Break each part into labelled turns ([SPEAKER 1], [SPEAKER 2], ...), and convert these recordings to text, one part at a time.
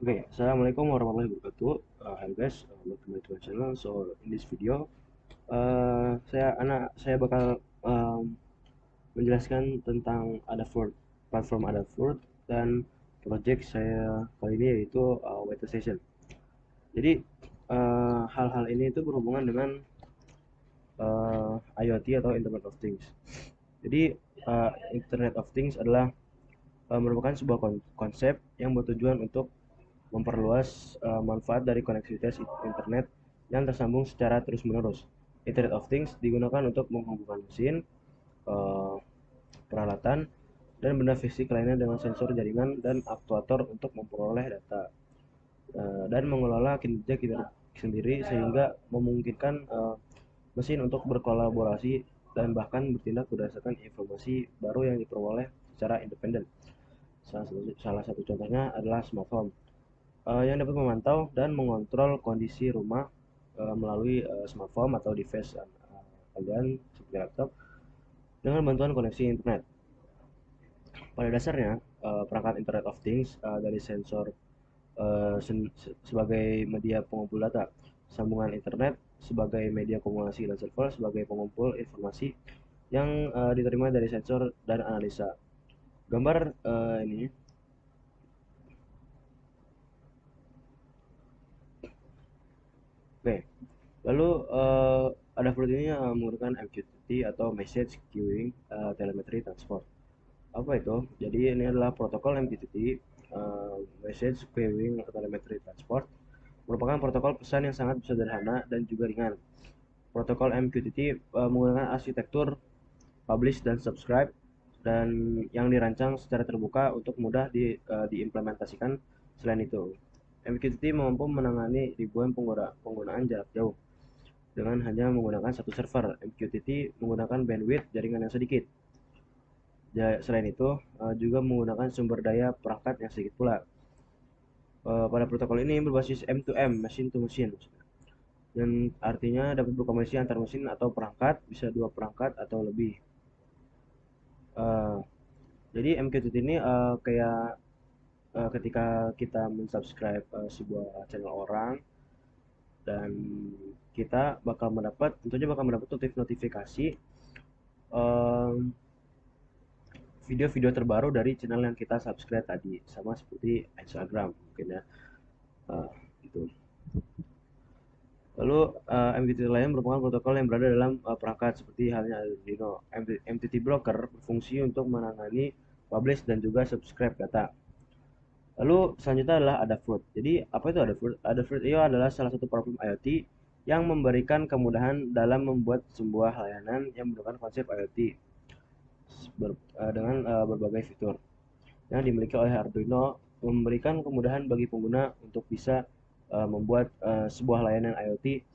[SPEAKER 1] Assalamualaikum warahmatullahi wabarakatuh. Hi guys, welcome back to my channel. So in this video, saya bakal menjelaskan tentang Adafruit, platform Adafruit dan project saya kali ini yaitu Weather Station. Jadi hal-hal ini itu berhubungan dengan IoT atau Internet of Things. Jadi Internet of Things adalah merupakan sebuah konsep yang bertujuan untuk memperluas manfaat dari koneksivitas internet yang tersambung secara terus-menerus. Internet of Things digunakan untuk menghubungkan mesin, uh, peralatan, dan benda fisik lainnya dengan sensor jaringan dan aktuator untuk memperoleh data dan mengelola kinerja kita sendiri sehingga memungkinkan mesin untuk berkolaborasi dan bahkan bertindak berdasarkan informasi baru yang diperoleh secara independen. Salah satu contohnya adalah smartphone yang dapat memantau dan mengontrol kondisi rumah melalui smartphone atau device kalian seperti laptop dengan bantuan koneksi internet. Pada dasarnya, perangkat Internet of Things dari sensor sebagai media pengumpul data, sambungan internet sebagai media komunikasi, dan server sebagai pengumpul informasi yang diterima dari sensor dan analisa. Gambar ini. Oke, lalu Adafruit ini menggunakan MQTT atau Message Queuing Telemetry Transport. Apa itu? Jadi ini adalah protokol MQTT, Message Queuing Telemetry Transport, merupakan protokol pesan yang sangat sederhana dan juga ringan. Protokol MQTT menggunakan arsitektur publish dan subscribe dan yang dirancang secara terbuka untuk mudah diimplementasikan. Selain itu, MQTT mampu menangani ribuan penggunaan jarak jauh dengan hanya menggunakan satu server. MQTT menggunakan bandwidth jaringan yang sedikit. Selain itu, juga menggunakan sumber daya perangkat yang sedikit pula. Pada protokol ini berbasis M2M, machine to machine, dan artinya dapat berkomunikasi antar mesin atau perangkat, bisa dua perangkat atau lebih. Jadi MQTT ini kayak ketika kita mensubscribe sebuah channel orang, dan kita tentunya bakal mendapat notifikasi video-video terbaru dari channel yang kita subscribe tadi, sama seperti Instagram mungkin ya. Itu. Lalu MQTT lain merupakan protokol yang berada dalam perangkat seperti halnya Arduino. MQTT Broker berfungsi untuk menangani publish dan juga subscribe data. Lalu selanjutnya adalah Adafruit. Jadi apa itu Adafruit? Adafruit itu adalah salah satu platform IoT yang memberikan kemudahan dalam membuat sebuah layanan yang menggunakan konsep IoT dengan berbagai fitur yang dimiliki oleh Arduino, memberikan kemudahan bagi pengguna untuk bisa membuat sebuah layanan IoT.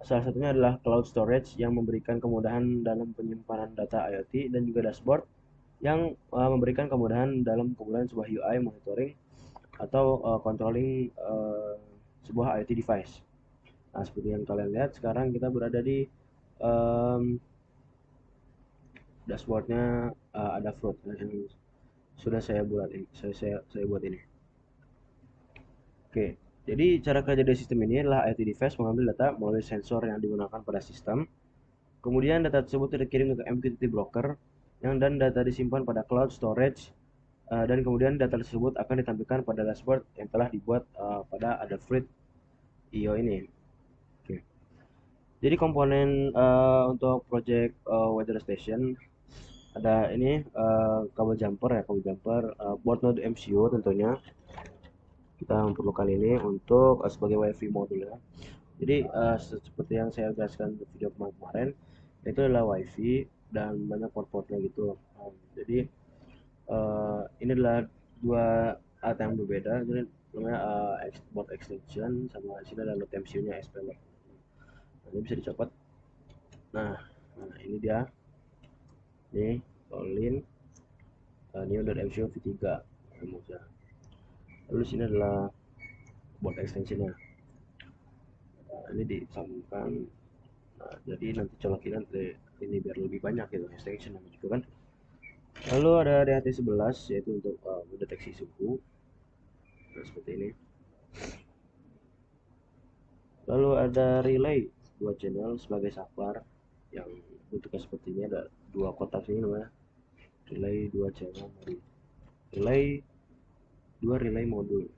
[SPEAKER 1] Salah satunya adalah cloud storage yang memberikan kemudahan dalam penyimpanan data IoT dan juga dashboard yang memberikan kemudahan dalam penggunaan sebuah UI monitoring atau controlling sebuah IoT device. Nah, seperti yang kalian lihat sekarang kita berada di dashboardnya Adafruit yang sudah saya buat ini. Saya buat ini. Oke, jadi cara kerja dari sistem ini adalah IoT device mengambil data melalui sensor yang digunakan pada sistem. Kemudian data tersebut dikirim ke MQTT broker dan data disimpan pada cloud storage, dan kemudian data tersebut akan ditampilkan pada dashboard yang telah dibuat pada Adafruit IO ini. Oke. Jadi komponen untuk project weather station ada ini kabel jumper, board node MCU tentunya. Kita memerlukan ini untuk sebagai WiFi modul ya. Jadi seperti yang saya jelaskan di video kemarin, itu adalah WiFi dan banyak port-portnya gitu. Jadi ini adalah dua alat yang berbeda. Jadi namanya board extension, sama sini ada node MCU-nya SPL. Nah, ini bisa dicopot. Nah, ini dia. Nih, Olin Neo.MCU V3. Lalu sini adalah board extensionnya. Nah, ini disambungkan. Nah, jadi nanti colokin ini biar lebih banyak gitu extension juga kan. Lalu ada DHT11 yaitu untuk mendeteksi suhu. Nah, seperti ini. Lalu ada relay, dua channel sebagai saklar yang bentuknya seperti ini, ada dua kotak ini namanya relay dua channel, relay dua relay modul.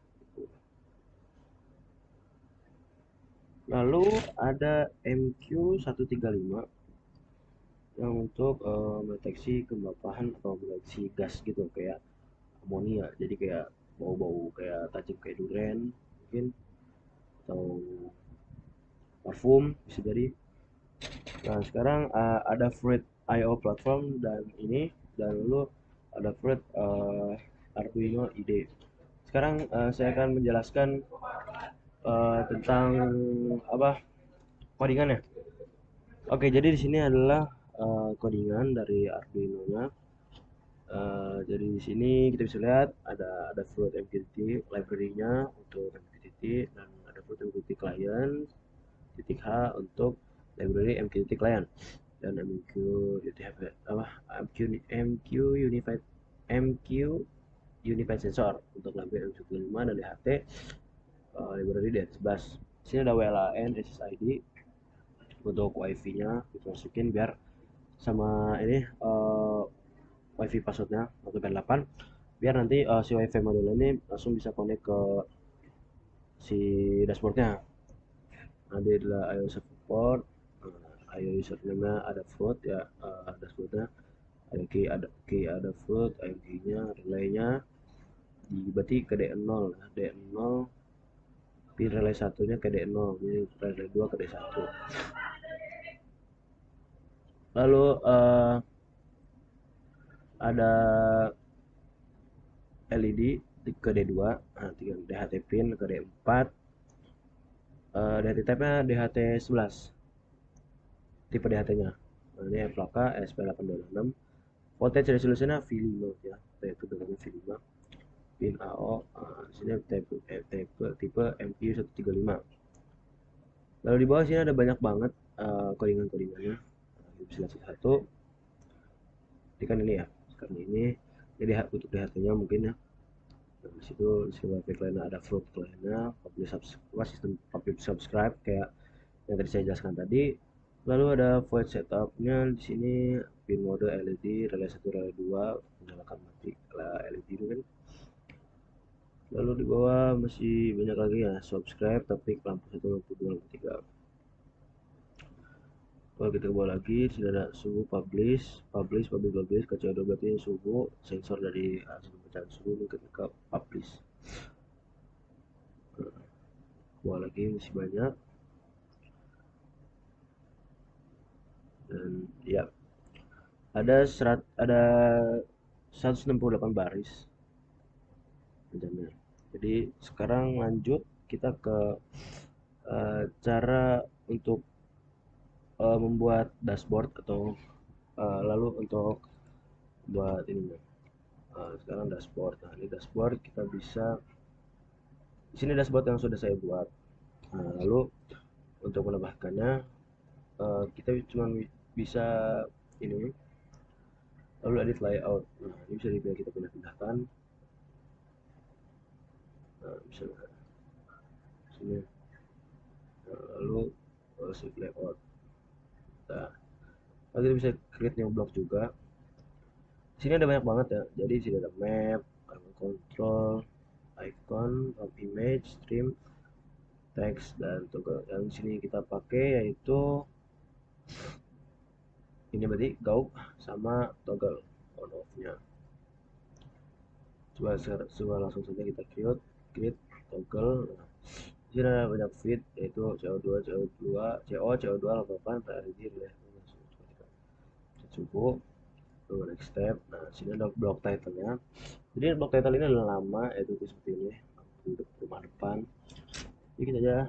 [SPEAKER 1] Lalu ada MQ135 yang untuk mendeteksi kelembapan atau mendeteksi gas gitu, kayak amonia, jadi kayak bau-bau kayak tajam kayak duren mungkin, atau parfum bisa jadi. Nah sekarang ada Fruit IO platform dan ini, dan lalu ada Fruit Arduino IDE. Sekarang saya akan menjelaskan tentang apa, codingannya. Oke, jadi di sini adalah codingan dari Arduino-nya. Jadi di sini kita bisa lihat ada Float MQTT library-nya untuk MQTT, dan ada Float MQTT client titik H untuk library MQTT client, dan MQ apa MQ Unified MQ Unified Sensor untuk library MQ5 dan DHT library DHT11. Di sini ada WLAN SSID untuk WiFi-nya dimasukin biar sama ini WiFi passwordnya 1.8, biar nanti si WiFi modul ini langsung bisa connect ke si dashboardnya. Nah, dia adalah IO support, IO username-nya ada float ya, dashboardnya IO key ada float, IO key-nya, relay-nya berarti ke D0, D0 pin relay satunya ke D0, ini relay 2 ke D1. Lalu ada LED ke D2, nah, DHT pin ke D4, DHT type-nya DHT11 tipe DHT-nya. Nah, ini FLAKA SP826, voltage resolution-nya V5 ya, yaitu dengan V5, pin AO, sini tipe MQ135. Lalu di bawah sini ada banyak banget codingan-codingannya, bisa lihat satu. Ini kan ini ya, sekarang ini untuk DHT-nya mungkin ya. Nah, di situ WiFi client ada float client-nya, sistem public subscribe kayak yang tadi saya jelaskan tadi. Lalu ada void setup-nya di sini, pin mode LED, relay 1, relay 2, menyalakan mati LED itu kan. Lalu di bawah masih banyak lagi ya, subscribe, topik, lampu 1, lampu 2, lampu 3. Kalau kita ke bawah lagi, sudah ada suhu publish kacau berarti suhu sensor dari hasil pecahan suhu ketika publish. Bawah lagi masih banyak, dan ya ada 168 baris jamnya. Jadi sekarang lanjut kita ke cara untuk membuat dashboard, atau lalu untuk buat ini. Sekarang dashboard. Nah, ini dashboard kita bisa, di sini dashboard yang sudah saya buat. Nah, lalu untuk menambahkannya kita cuma bisa ini, lalu edit layout. Nah, ini bisa kita pindah-pindahkan. Nah, bisa sini. Nah, lalu save layout. Nah, kita bisa create new block juga. Di sini ada banyak banget ya. Jadi di sini ada map, control, icon, image, stream, text, dan toggle. Yang di sini kita pakai yaitu ini berarti go sama toggle on off-nya. Coba langsung saja kita create toggle. Nah, di sini ada banyak feed yaitu CO2, CO2 8, PRD, relay suhu. Lalu next step. Nah, sini ada block title-nya. Jadi block title ini adalah nama, yaitu seperti ini, lampu rumah depan. Jadi kita aja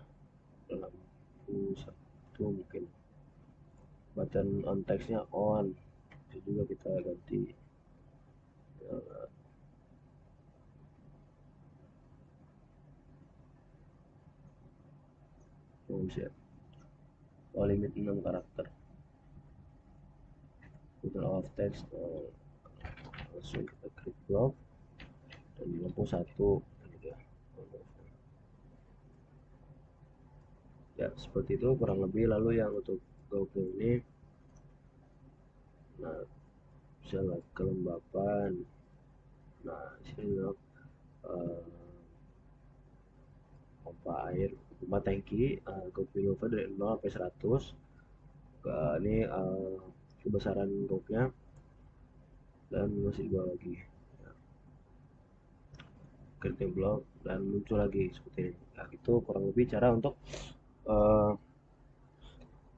[SPEAKER 1] lampu satu, mungkin button on text-nya on. Itu juga kita ganti limit 6 karakter. Total of text langsung kita create block, dan di lampu 1 gitu ya, Ya, seperti itu kurang lebih. Lalu yang untuk GoPro ini, nah, bisa lihat kelembapan. Nah, sini uh, pompa air, pompa tangki, GoPro Innova dari 0 sampai 100. Ini kebesaran roknya dan masih di bawah lagi. Creating block dan muncul lagi seperti ini. Nah, itu kurang lebih cara untuk uh,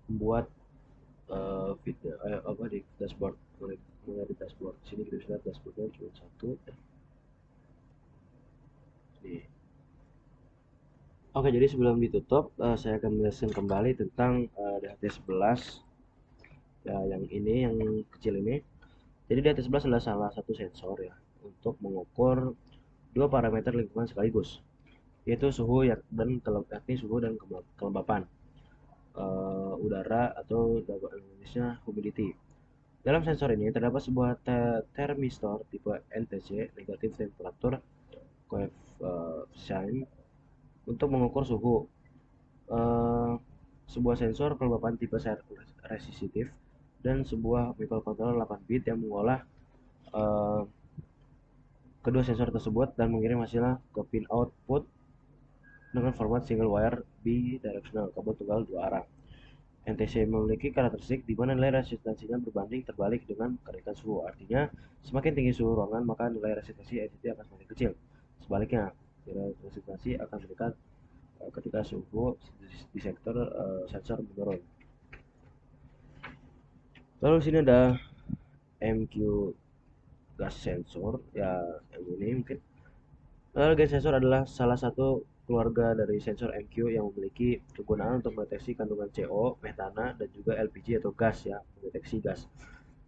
[SPEAKER 1] membuat video apa di dashboard, mulai di dashboard. Sini kita bisa lihat dashboardnya cuma satu nih. Oke, jadi sebelum ditutup, saya akan menjelaskan kembali tentang DHT11 ya, yang ini, yang kecil ini. Jadi DHT11 adalah salah satu sensor ya untuk mengukur dua parameter lingkungan sekaligus, yaitu suhu dan yakni suhu dan kelembapan udara, atau dalam Indonesia humidity. Dalam sensor ini terdapat sebuah termistor tipe NTC, negatif temperature coefficient, untuk mengukur suhu. Eh, Sebuah sensor kelembapan tipe resistif, dan sebuah microcontroller 8 bit yang mengolah eh, kedua sensor tersebut dan mengirim hasilnya ke pin output dengan format single wire bidirectional, kabel tunggal dua arah. NTC memiliki karakteristik di mana nilai resistansinya berbanding terbalik dengan kenaikan suhu. Artinya, semakin tinggi suhu ruangan, maka nilai resistansi NTC akan semakin kecil. Sebaliknya, nilai resistansi akan meningkat ketika suhu di sektor sensor menurun. Lalu sini ada MQ gas sensor ya, yang ini mungkin. Gas sensor adalah salah satu keluarga dari sensor MQ yang memiliki kegunaan untuk mendeteksi kandungan CO, metana, dan juga LPG atau gas ya, mendeteksi gas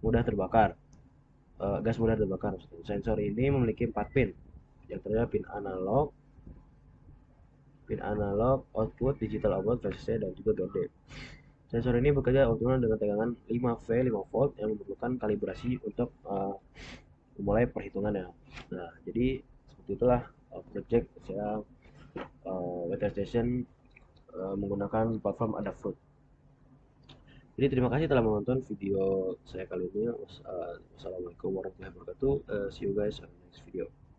[SPEAKER 1] mudah terbakar. Gas mudah terbakar. Sensor ini memiliki 4 pin, yang terdapat pin analog, output, digital output, VCC, dan juga GND. Sensor ini bekerja optimal dengan tegangan 5V, 5 volt, yang memerlukan kalibrasi untuk memulai perhitungannya. Nah, jadi seperti itulah project saya weather station menggunakan platform Adafruit. Jadi terima kasih telah menonton video saya kali ini. Wassalamualaikum warahmatullahi wabarakatuh. See you guys on the next video.